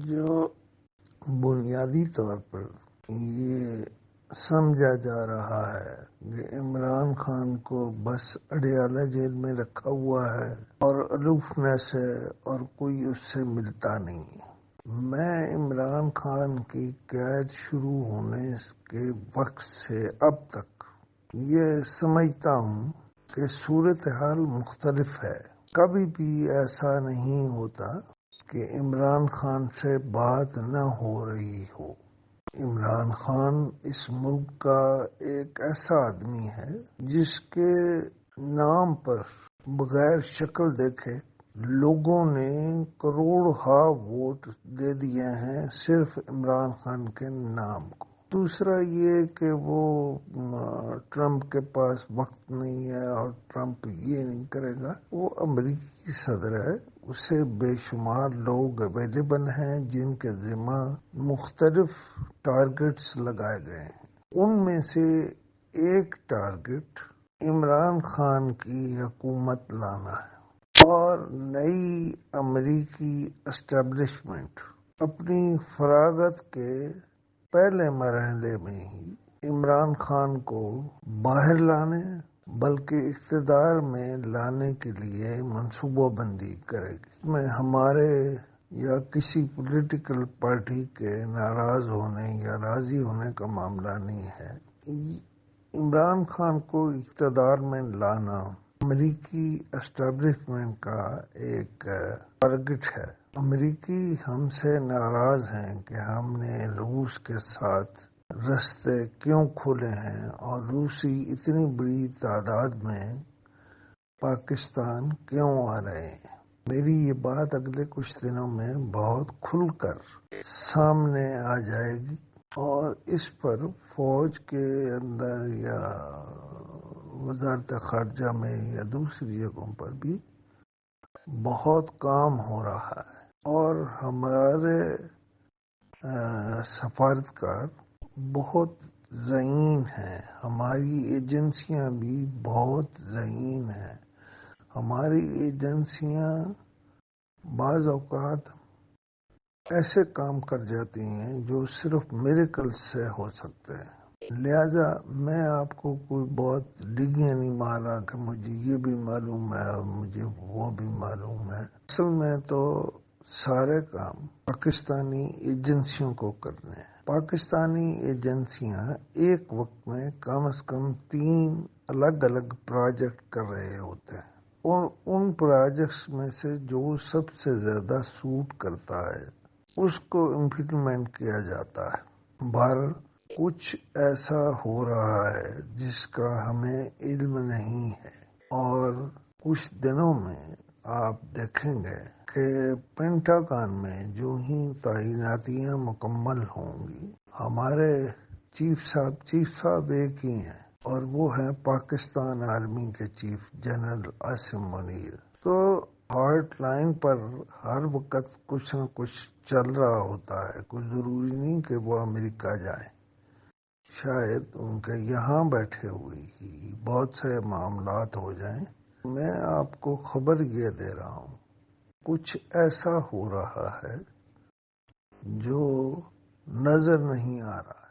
جو بنیادی طور پر یہ سمجھا جا رہا ہے کہ عمران خان کو بس اڈیالہ جیل میں رکھا ہوا ہے اور الوفنس ہے اور کوئی اس سے ملتا نہیں ہے۔ میں عمران خان کی قید شروع ہونے کے وقت سے اب تک یہ سمجھتا ہوں کہ صورتحال مختلف ہے۔ کبھی بھی ایسا نہیں ہوتا کہ عمران خان سے بات نہ ہو رہی ہو۔ عمران خان اس ملک کا ایک ایسا آدمی ہے جس کے نام پر بغیر شکل دیکھے لوگوں نے کروڑہا ووٹ دے دیے ہیں صرف عمران خان کے نام کو۔ دوسرا یہ کہ وہ ٹرمپ کے پاس وقت نہیں ہے اور ٹرمپ یہ نہیں کرے گا۔ وہ امریکی صدر ہے، اسے بے شمار لوگ اویلیبل ہیں جن کے ذمہ مختلف ٹارگٹس لگائے گئے ہیں۔ ان میں سے ایک ٹارگٹ عمران خان کی حکومت لانا ہے اور نئی امریکی اسٹیبلشمنٹ اپنی فراغت کے پہلے مرحلے میں ہی عمران خان کو باہر لانے بلکہ اقتدار میں لانے کے لیے منصوبہ بندی کرے گی۔ میں ہمارے یا کسی پولیٹیکل پارٹی کے ناراض ہونے یا راضی ہونے کا معاملہ نہیں ہے۔ عمران خان کو اقتدار میں لانا امریکی اسٹیبلشمنٹ کا ایک ٹارگٹ ہے۔ امریکی ہم سے ناراض ہیں کہ ہم نے روس کے ساتھ راستے کیوں کھولے ہیں اور روسی اتنی بڑی تعداد میں پاکستان کیوں آ رہے ہیں۔ میری یہ بات اگلے کچھ دنوں میں بہت کھل کر سامنے آ جائے گی اور اس پر فوج کے اندر یا وزارت خارجہ میں یا دوسری جگہوں پر بھی بہت کام ہو رہا ہے اور ہمارے سفارتکار بہت ذہین ہیں، ہماری ایجنسیاں بھی بہت ذہین ہیں۔ ہماری ایجنسیاں بعض اوقات ایسے کام کر جاتی ہیں جو صرف میریکل سے ہو سکتے ہیں۔ لہذا میں آپ کو کوئی بہت ڈگیاں نہیں مارا کہ مجھے یہ بھی معلوم ہے اور مجھے وہ بھی معلوم ہے۔ اصل میں تو سارے کام پاکستانی ایجنسیوں کو کرنے ہیں۔ پاکستانی ایجنسیاں ایک وقت میں کم از کم 3 الگ الگ پروجیکٹ کر رہے ہوتے ہیں اور ان پروجیکٹس میں سے جو سب سے زیادہ سوٹ کرتا ہے اس کو امپلیمنٹ کیا جاتا ہے۔ بہرحال کچھ ایسا ہو رہا ہے جس کا ہمیں علم نہیں ہے اور کچھ دنوں میں آپ دیکھیں گے کہ پینٹاگن میں جو ہی تعیناتیاں مکمل ہوں گی، ہمارے چیف صاحب ایک ہی ہیں اور وہ ہیں پاکستان آرمی کے چیف جنرل عاصم منیر۔ تو ہارٹ لائن پر ہر وقت کچھ نہ کچھ چل رہا ہوتا ہے، کوئی ضروری نہیں کہ وہ امریکہ جائیں، شاید ان کے یہاں بیٹھے ہوئے ہی بہت سے معاملات ہو جائیں۔ میں آپ کو خبر یہ دے رہا ہوں کچھ ایسا ہو رہا ہے جو نظر نہیں آ رہا۔